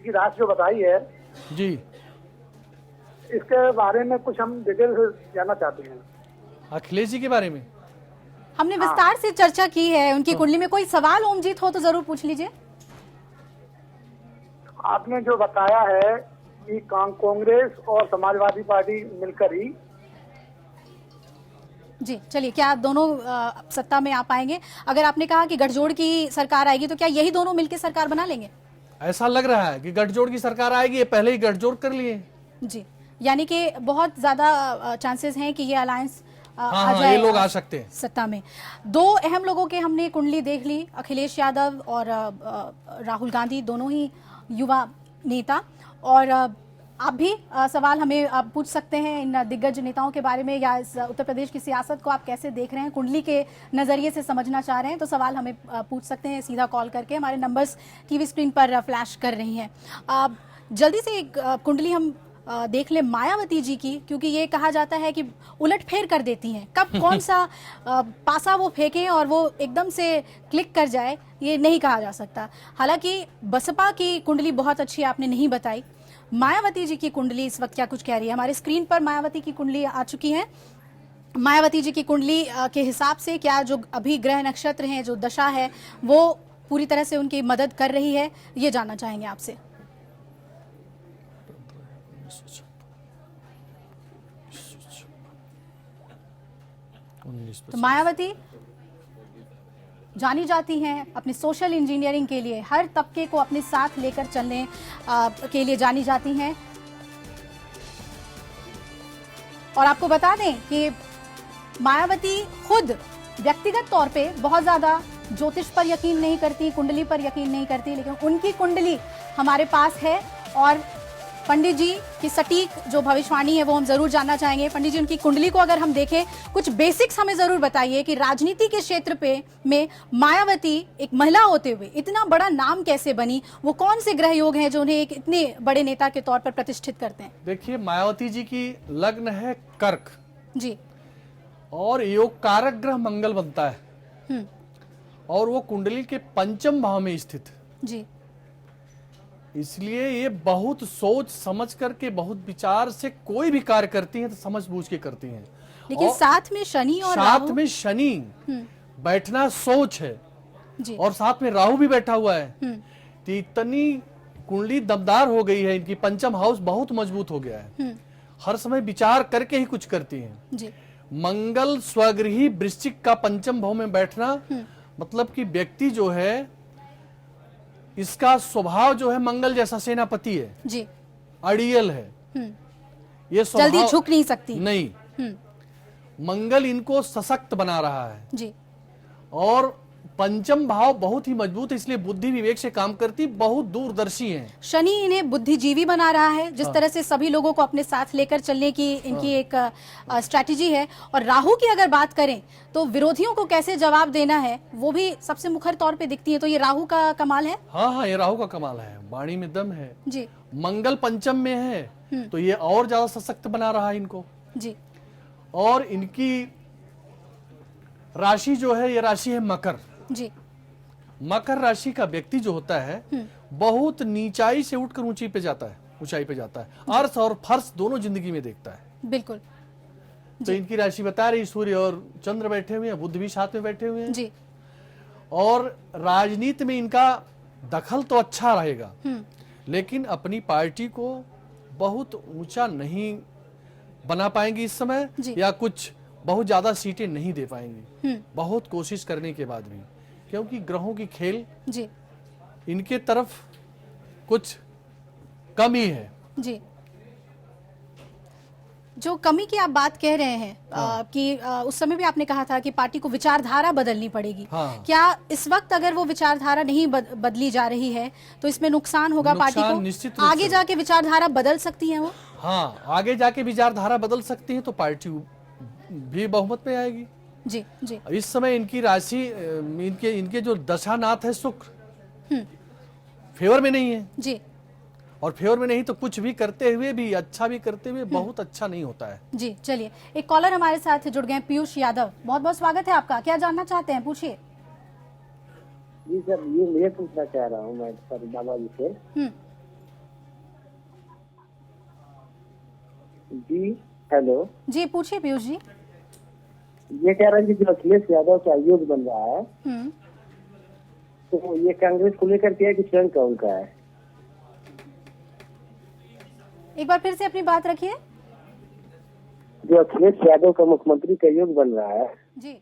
की राशि जो बताई है, जी इसके बारे में कुछ हम डिटेल से जानना चाहते हैं। अखिलेश जी के बारे में हमने विस्तार से चर्चा की है उनकी कुंडली में। कोई सवाल ओमजीत हो तो जरूर पूछ लीजिए। आपने जो बताया है कि कांग्रेस और समाजवादी पार्टी मिलकर ही, जी चलिए, क्या आप दोनों सत्ता में आ पाएंगे? अगर आपने कहा कि गठजोड़ की सरकार आएगी तो क्या यही दोनों मिलकर सरकार बना लेंगे? ऐसा लग रहा है कि गठजोड़ की सरकार आएगी, ये पहले ही गठजोड़ कर लिए। जी, यानी कि बहुत ज्यादा चांसेस हैं कि ये अलायंस आ हाँ, जाए ये लोग आ सकते हैं सत्ता में। दो अहम लोगों के हमने कुंडली देख ली, अखिलेश यादव और राहुल गांधी, दोनों ही युवा नेता। और आप भी सवाल हमें आप पूछ सकते हैं इन दिग्गज नेताओं के बारे में, या इस उत्तर प्रदेश की सियासत को आप कैसे देख रहे हैं, कुंडली के नजरिए से समझना चाह रहे हैं तो सवाल हमें पूछ सकते हैं सीधा कॉल करके। हमारे नंबर्स टीवी स्क्रीन पर फ्लैश कर रही हैं। जल्दी से एक कुंडली हम देख ले मायावती जी की, क्योंकि ये कहा जाता है कि उलटफेर कर देती हैं। कब कौन सा पासा वो फेंकें और वो एकदम से क्लिक कर जाए, ये नहीं कहा जा सकता। हालांकि बसपा की कुंडली बहुत अच्छी आपने नहीं बताई। मायावती जी की कुंडली इस वक्त क्या कुछ कह रही है? हमारे स्क्रीन पर मायावती की कुंडली आ चुकी है। मायावती जी की कुंडली के हिसाब से क्या जो अभी ग्रह नक्षत्र हैं, जो दशा है, वो पूरी तरह से उनकी मदद कर रही है, ये जानना चाहेंगे आपसे। तो मायावती जानी जाती हैं अपने सोशल इंजीनियरिंग के लिए, हर तबके को अपने साथ लेकर चलने के लिए जानी जाती हैं। और आपको बता दें कि मायावती खुद व्यक्तिगत तौर पे बहुत ज्यादा ज्योतिष पर यकीन नहीं करती, कुंडली पर यकीन नहीं करती, लेकिन उनकी कुंडली हमारे पास है और पंडित जी की सटीक जो भविष्यवाणी है वो हम जरूर जानना चाहेंगे। पंडित जी, उनकी कुंडली को अगर हम देखें, कुछ बेसिक्स हमें जरूर बताइए कि राजनीति के क्षेत्र पे में मायावती एक महिला होते हुए इतना बड़ा नाम कैसे बनी? वो कौन से ग्रह योग हैं जो उन्हें एक इतने बड़े नेता के तौर पर प्रतिष्ठित करते हैं? देखिए, मायावती जी की लग्न है कर्क जी, और योग कारक ग्रह मंगल बनता है और वो कुंडली के पंचम भाव में स्थित, जी, इसलिए ये बहुत सोच समझ करके, बहुत विचार से कोई भी कार्य करती हैं तो समझ बूझ के करती हैं। लेकिन और साथ में शनि और साथ राहु, में शनि बैठना सोच है जी, और साथ में राहु भी बैठा हुआ है, तो इतनी कुंडली दमदार हो गई है, इनकी पंचम हाउस बहुत मजबूत हो गया है। हर समय विचार करके ही कुछ करती हैं। जी, मंगल स्वगृही वृश्चिक का पंचम भाव में बैठना मतलब कि व्यक्ति जो है, इसका स्वभाव जो है मंगल जैसा सेनापति है, जी, अड़ियल है, ये स्वभाव जल्दी झुक नहीं सकती। नहीं। मंगल इनको सशक्त बना रहा है जी, और पंचम भाव बहुत ही मजबूत है, इसलिए बुद्धि विवेक से काम करती, बहुत दूरदर्शी हैं। शनि इन्हें बुद्धिजीवी बना रहा है, जिस तरह से सभी लोगों को अपने साथ लेकर चलने की इनकी एक स्ट्रैटेजी है। और राहु की अगर बात करें तो विरोधियों को कैसे जवाब देना है वो भी सबसे मुखर तौर पे दिखती है, तो ये राहु का कमाल है। हाँ, ये राहु का कमाल है, वाणी में दम है। जी, मंगल पंचम में है तो ये और ज्यादा सशक्त बना रहा है इनको। जी, और इनकी राशि जो है, ये राशि है मकर। जी, मकर राशि का व्यक्ति जो होता है बहुत नीचाई से उठकर ऊंचाई पे जाता है, अर्थ और फर्श दोनों जिंदगी में देखता है। बिल्कुल। तो इनकी राशि बता रही, सूर्य और चंद्र बैठे हुए हैं, बुध भी साथ में बैठे हुए हैं। जी, और राजनीति में इनका दखल तो अच्छा रहेगा, लेकिन अपनी पार्टी को बहुत ऊंचा नहीं बना पाएंगे इस समय, या कुछ बहुत ज्यादा सीटें नहीं दे पाएंगे, बहुत कोशिश करने के बाद भी, क्योंकि ग्रहों की खेल जी, इनके तरफ कुछ कमी है। जी, जो कमी की आप बात कह रहे हैं कि उस समय भी आपने कहा था कि पार्टी को विचारधारा बदलनी पड़ेगी। हाँ। क्या इस वक्त अगर वो विचारधारा नहीं बदली जा रही है तो इसमें नुकसान होगा पार्टी को? निश्चित रूप आगे से। जाके विचारधारा बदल सकती है वो? हाँ, आगे जाके विचारधारा बदल सकती है तो पार्टी भी बहुमत में आएगी। जी, जी, इस समय इनकी राशि, इनके जो दशानाथ है शुक्र, फेवर में नहीं है, जी, और फेवर में नहीं तो कुछ भी करते हुए भी, अच्छा भी करते हुए बहुत अच्छा नहीं होता है। जी चलिए, एक कॉलर हमारे साथ जुड़ गए, पीयूष यादव, बहुत बहुत स्वागत है आपका। क्या जानना चाहते हैं, पूछिए। जी सर, ये पूछना चाह रहा हूँ मैं सर बाबा जी से। जी हेलो। जी पूछिए पीयूष जी। ये कह रहा है कि जो अखिलेश यादव का आयोग बन रहा है, तो ये कांग्रेस को लेकर के है कि स्वयं का उनका है? एक बार फिर से अपनी बात रखिए। जो अखिलेश यादव का मुख्यमंत्री का योग बन रहा है, जी,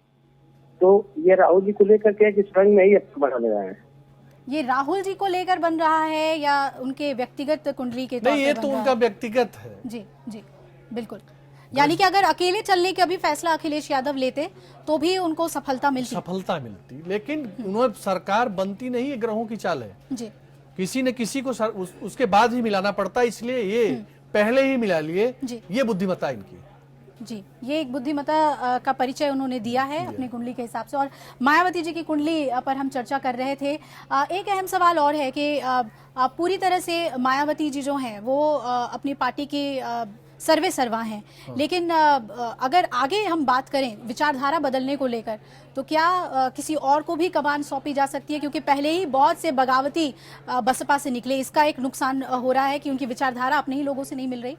तो ये राहुल जी को लेकर के है कि स्वयं में ही बना रहा है? ये राहुल जी को लेकर बन रहा है या उनके व्यक्तिगत कुंडली के तौर नहीं, पे ये बन तो रहा उनका है? व्यक्तिगत है। जी जी बिल्कुल। यानी कि अगर अकेले चलने का भी फैसला अखिलेश यादव लेते तो भी उनको सफलता मिलती। लेकिन उन्होंने सरकार बनती नहीं, ये ग्रहों की चाल है। जी किसी न किसी को उसके बाद ही मिलाना पड़ता है, इसलिए ये पहले ही मिला लिए। जी। ये बुद्धिमत्ता इनकी। जी, ये एक बुद्धिमत्ता का परिचय उन्होंने दिया है अपनी कुंडली के हिसाब से। और मायावती जी की कुंडली पर हम चर्चा कर रहे थे। एक अहम सवाल और है कि पूरी तरह से मायावती जी जो हैं वो अपनी पार्टी की सर्वे सर्वा हैं, लेकिन अगर आगे हम बात करें विचारधारा बदलने को लेकर, तो क्या किसी और को भी कमान सौंपी जा सकती है? क्योंकि पहले ही बहुत से बगावती बसपा से निकले, इसका एक नुकसान हो रहा है कि उनकी विचारधारा अपने ही लोगों से नहीं मिल रही।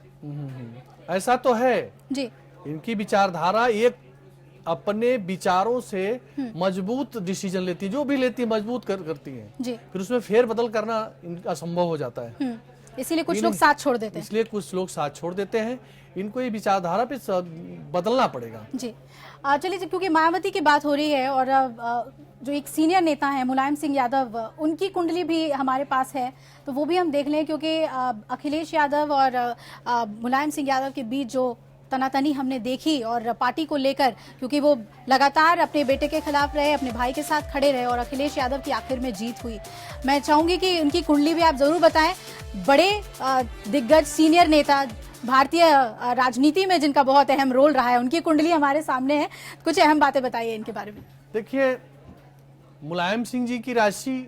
ऐसा तो है जी, इनकी विचारधारा एक अपने विचारों से मजबूत डिसीजन लेती है, जो भी लेती है मजबूत करती है। जी, फिर उसमें फेर बदल करना इनका संभव हो जाता है। इसीलिए कुछ लोग साथ छोड़ देते हैं। इसलिए कुछ लोग साथ छोड़ देते हैं। इनको ये विचारधारा पे बदलना पड़ेगा। जी चलिए, क्योंकि मायावती की बात हो रही है और जो एक सीनियर नेता है मुलायम सिंह यादव, उनकी कुंडली भी हमारे पास है, तो वो भी हम देख लें। क्योंकि अखिलेश यादव और मुलायम सिंह यादव के बीच जो तनातनी हमने देखी और पार्टी को लेकर, क्योंकि वो लगातार अपने बेटे के खिलाफ रहे, अपने भाई के साथ खड़े रहे और अखिलेश यादव की आखिर में जीत हुई। मैं चाहूंगी कि उनकी कुंडली भी आप जरूर बताएं। बड़े दिग्गज सीनियर नेता, भारतीय राजनीति में जिनका बहुत अहम रोल रहा है, उनकी कुंडली हमारे सामने है। कुछ अहम बातें बताइए इनके बारे में। देखिए, मुलायम सिंह जी की राशि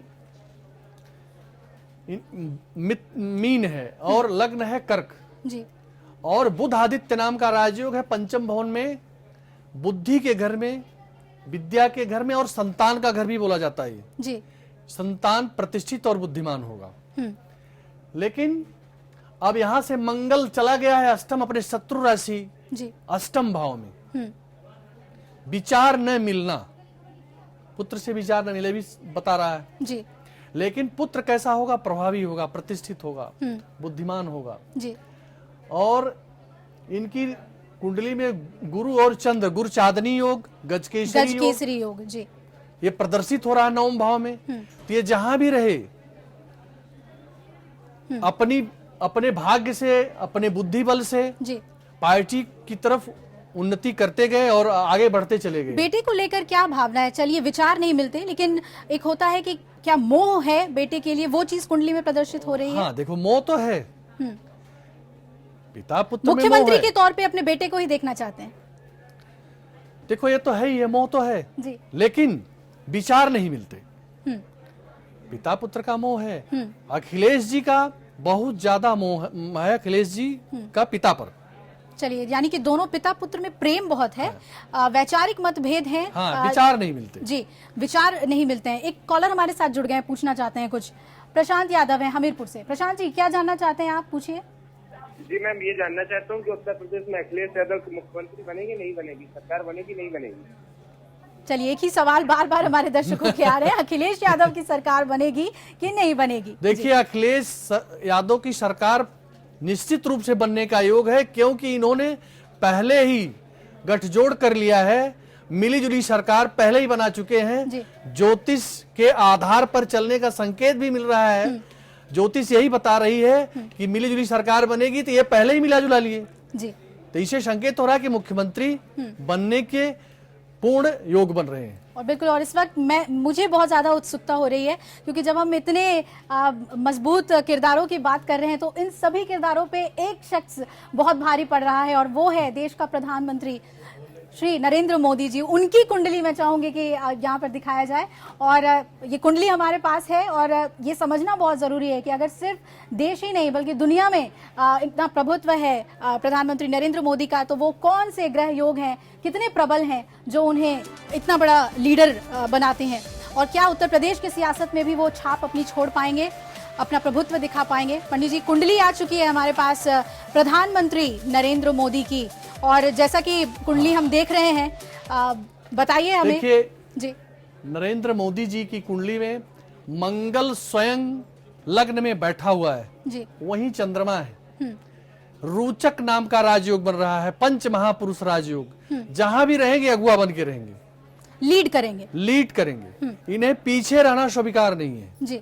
मीन है और लग्न है कर्क जी, और बुध आदित्य नाम का राजयोग है पंचम भवन में, बुद्धि के घर में, विद्या के घर में और संतान का घर भी बोला जाता है। जी, संतान प्रतिष्ठित और बुद्धिमान होगा। लेकिन अब यहां से मंगल चला गया है अष्टम, अपने शत्रु राशि जी, अष्टम भाव में। विचार न मिलना, पुत्र से विचार न मिले भी बता रहा है जी, लेकिन पुत्र कैसा होगा? प्रभावी होगा, प्रतिष्ठित होगा, बुद्धिमान होगा। जी, और इनकी कुंडली में गुरु और चंद्र, गुरु चांदनी योग, गजकेसरी योग, जी, ये प्रदर्शित हो रहा है नवम भाव में। तो ये जहां भी रहे अपने भाग्य से, अपने बुद्धि बल से जी, पार्टी की तरफ उन्नति करते गए और आगे बढ़ते चले गए। बेटे को लेकर क्या भावना है? चलिए, विचार नहीं मिलते, लेकिन एक होता है कि क्या मोह है बेटे के लिए, वो चीज कुंडली में प्रदर्शित हो रही है। हाँ, देखो, मोह तो है, पिता पुत्र में मोह मुख्यमंत्री है। के तौर पे अपने बेटे को ही देखना चाहते हैं। देखो, ये तो है ही, ये मोह तो है जी, लेकिन विचार नहीं मिलते। पिता पुत्र का मोह है। अखिलेश जी का बहुत ज्यादा मोह है, अखिलेश जी का पिता पर। चलिए, यानी कि दोनों पिता पुत्र में प्रेम बहुत है, वैचारिक मतभेद हैं। हाँ, विचार नहीं मिलते। जी, विचार नहीं मिलते हैं। एक कॉलर हमारे साथ जुड़ गए हैं, पूछना चाहते हैं कुछ। प्रशांत यादव हैं हमीरपुर से। प्रशांत जी, क्या जानना चाहते हैं आप? पूछिए। जी, मैं ये जानना चाहता हूँ कि उत्तर प्रदेश में अखिलेश यादव की मुख्यमंत्री बनेगी नहीं बनेगी, सरकार बनेगी नहीं बनेगी? चलिए, एक ही सवाल बार बार हमारे दर्शकों के आ रहे हैं, अखिलेश यादव की सरकार बनेगी कि नहीं बनेगी? देखिए, अखिलेश यादव की सरकार निश्चित रूप से बनने का योग है, क्योंकि इन्होंने पहले ही गठजोड़ कर लिया है, मिलीजुली सरकार पहले ही बना चुके हैं। ज्योतिष के आधार पर चलने का संकेत भी मिल रहा है। ज्योतिष यही बता रही है कि मिलीजुली सरकार बनेगी, तो ये पहले ही मिला जुला लिए जी, तो इसे संकेत हो रहा है कि मुख्यमंत्री बनने के पूर्ण योग बन रहे हैं। और बिल्कुल, और इस वक्त मुझे बहुत ज्यादा उत्सुकता हो रही है, क्योंकि जब हम इतने मजबूत किरदारों की बात कर रहे हैं, तो इन सभी किरदारों पे एक शख्स बहुत भारी पड़ रहा है, और वो है देश का प्रधानमंत्री श्री नरेंद्र मोदी जी, उनकी कुंडली मैं चाहूंगी कि यहाँ पर दिखाया जाए। और ये कुंडली हमारे पास है और ये समझना बहुत जरूरी है कि अगर सिर्फ देश ही नहीं बल्कि दुनिया में इतना प्रभुत्व है प्रधानमंत्री नरेंद्र मोदी का, तो वो कौन से ग्रह योग हैं, कितने प्रबल हैं जो उन्हें इतना बड़ा लीडर बनाते हैं, और क्या उत्तर प्रदेश की सियासत में भी वो छाप अपनी छोड़ पाएंगे, अपना प्रभुत्व दिखा पाएंगे। पंडित जी, कुंडली आ चुकी है हमारे पास प्रधानमंत्री नरेंद्र मोदी की, और जैसा कि कुंडली हम देख रहे हैं, बताइए हमें। देखिए जी, नरेंद्र मोदी जी की कुंडली में मंगल स्वयं लग्न में बैठा हुआ है, जी, वहीं चंद्रमा है। रोचक नाम का राजयोग बन रहा है, पंच महापुरुष राजयोग। जहां भी रहेंगे अगुआ बन के रहेंगे, लीड करेंगे, लीड करेंगे। इन्हें पीछे रहना स्वीकार नहीं है। जी,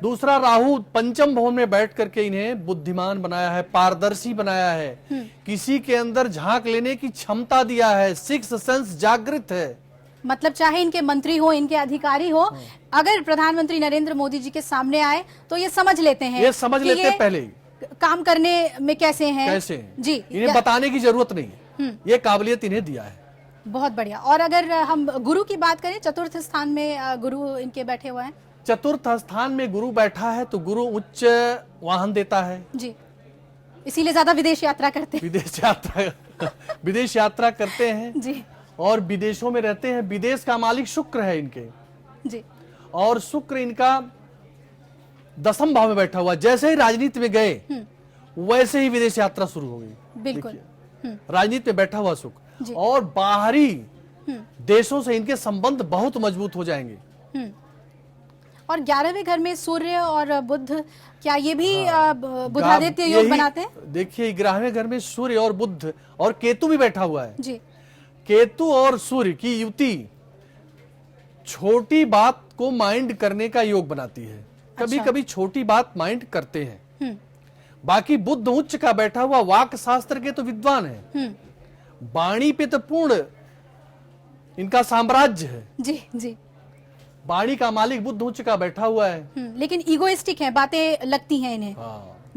दूसरा, राहु पंचम भवन में बैठ करके इन्हें बुद्धिमान बनाया है, पारदर्शी बनाया है, किसी के अंदर झांक लेने की क्षमता दिया है, सिक्स सेंस जागृत है। मतलब चाहे इनके मंत्री हो, इनके अधिकारी हो, अगर प्रधानमंत्री नरेंद्र मोदी जी के सामने आए तो ये समझ लेते हैं, ये समझ कि लेते ये हैं पहले ही काम करने में कैसे हैं। कैसे हैं। जी, इन्हें बताने की जरूरत नहीं है, ये काबिलियत इन्हें दिया है। बहुत बढ़िया। और अगर हम गुरु की बात करें, चतुर्थ स्थान में गुरु इनके बैठे हुए हैं। चतुर्थ स्थान में गुरु बैठा है तो गुरु उच्च वाहन देता है, जी, इसीलिए ज्यादा विदेश यात्रा करते हैं। विदेश यात्रा करते हैं जी, और विदेशों में रहते हैं। विदेश का मालिक शुक्र है इनके, जी, और शुक्र इनका 10वें भाव में बैठा हुआ। जैसे ही राजनीति में गए वैसे ही विदेश यात्रा शुरू हो गई। बिल्कुल। राजनीति में बैठा हुआ जी। शुक्र, और बाहरी देशों से इनके संबंध बहुत मजबूत हो जाएंगे। और 11वें घर में सूर्य और बुध, क्या ये भी बुधादित्य योग बनाते हैं? देखिए 11वें घर में सूर्य और बुध और केतु भी बैठा हुआ है। जी, केतु और सूर्य की युति छोटी बात को माइंड करने का योग बनाती है। कभी कभी छोटी बात माइंड करते हैं। बाकी बुध उच्च का बैठा हुआ वाक शास्त्र के तो विद्वान है, वाणी पे तो पूर्ण इनका साम्राज्य है। जी, जी, वाणी का मालिक बुध उच्च का बैठा हुआ है। लेकिन इगोइस्टिक है, बातें लगती हैं इन्हें।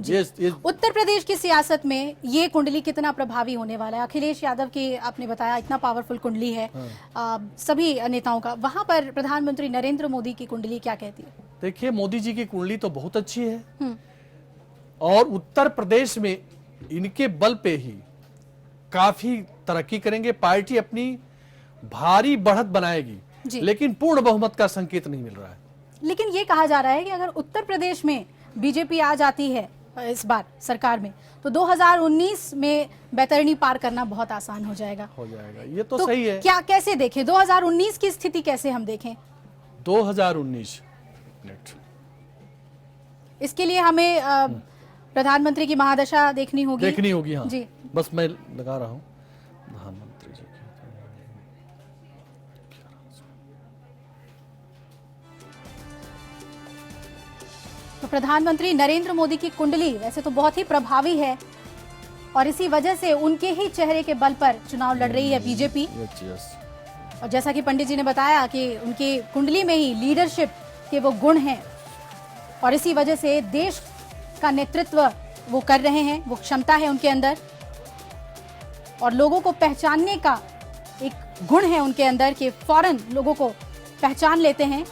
ये उत्तर प्रदेश की सियासत में ये कुंडली कितना प्रभावी होने वाला है? अखिलेश यादव की आपने बताया इतना पावरफुल कुंडली है सभी नेताओं का, वहां पर प्रधानमंत्री नरेंद्र मोदी की कुंडली क्या कहती है? देखिए मोदी जी की कुंडली तो बहुत अच्छी है, और उत्तर प्रदेश में इनके बल पे ही काफी तरक्की करेंगे। पार्टी अपनी भारी बढ़त बनाएगी, लेकिन पूर्ण बहुमत का संकेत नहीं मिल रहा है। लेकिन ये कहा जा रहा है कि अगर उत्तर प्रदेश में बीजेपी आ जाती है इस बार सरकार में, तो 2019 में बैतरणी पार करना बहुत आसान हो जाएगा। ये तो सही है। क्या, कैसे देखें 2019 की स्थिति, कैसे हम देखें 2019? इसके लिए हमें प्रधानमंत्री की महादशा देखनी होगी। हाँ जी, बस मैं लगा रहा हूँ प्रधानमंत्री जी की। तो प्रधानमंत्री नरेंद्र मोदी की कुंडली वैसे तो बहुत ही प्रभावी है, और इसी वजह से उनके ही चेहरे के बल पर चुनाव लड़ रही है बीजेपी। और जैसा कि पंडित जी ने बताया कि उनकी कुंडली में ही लीडरशिप के वो गुण हैं, और इसी वजह से देश का नेतृत्व वो कर रहे हैं, वो क्षमता है उनके अंदर, और लोगों को पहचानने का एक गुण है उनके अंदर कि फौरन लोगों को पहचान लेते हैं।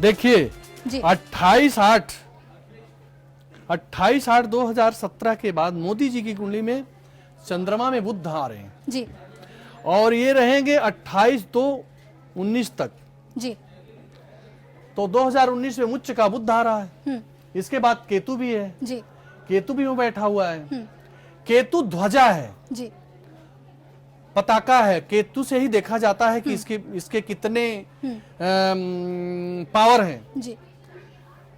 देखिए 28/8/2017 के बाद मोदी जी की कुंडली में चंद्रमा में बुध आ रहे हैं जी, और ये रहेंगे 28/2/19 तक जी। तो 2019 में उच्च का बुध आ रहा है। इसके बाद केतु भी है जी, केतु भी वो बैठा हुआ है। केतु ध्वजा है जी, पताका है। केतु से ही देखा जाता है कि इसके कितने पावर हैं। जी।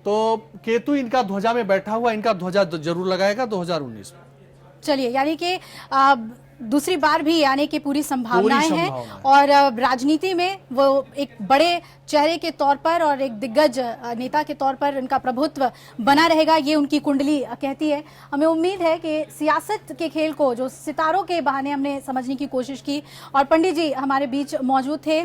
तो केतु इनका ध्वजा में बैठा हुआ, इनका ध्वजा जरूर लगाएगा 2019 में। चलिए, यानी कि दूसरी बार भी आने की पूरी संभावनाएं हैं, और राजनीति में वो एक बड़े चेहरे के तौर पर और एक दिग्गज नेता के तौर पर उनका प्रभुत्व बना रहेगा, ये उनकी कुंडली कहती है। हमें उम्मीद है कि सियासत के खेल को जो सितारों के बहाने हमने समझने की कोशिश की, और पंडित जी हमारे बीच मौजूद थे।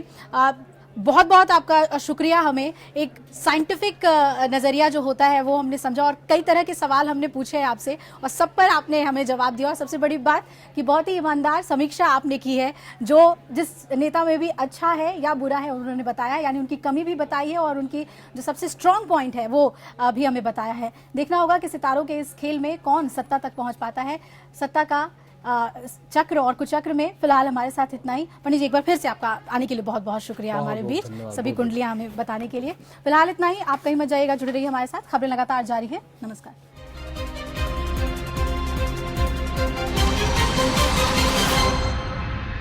बहुत बहुत आपका शुक्रिया। हमें एक साइंटिफिक नज़रिया जो होता है वो हमने समझा और कई तरह के सवाल हमने पूछे हैं आपसे और सब पर आपने हमें जवाब दिया। और सबसे बड़ी बात कि बहुत ही ईमानदार समीक्षा आपने की है, जो जिस नेता में भी अच्छा है या बुरा है उन्होंने बताया, यानी उनकी कमी भी बताई है और उनकी जो सबसे स्ट्रांग पॉइंट है वो भी हमें बताया है। देखना होगा कि सितारों के इस खेल में कौन सत्ता तक पहुंच पाता है। सत्ता का चक्र और कुचक्र में फिलहाल हमारे साथ इतना ही। पंडित जी, एक बार फिर से आपका आने के लिए बहुत बहुत शुक्रिया हमारे बीच, सभी कुंडलियां हमें बताने के लिए। फिलहाल इतना ही। आप कहीं मत जाइएगा, जुड़े रहिए हमारे साथ। खबरें लगातार जारी है। नमस्कार।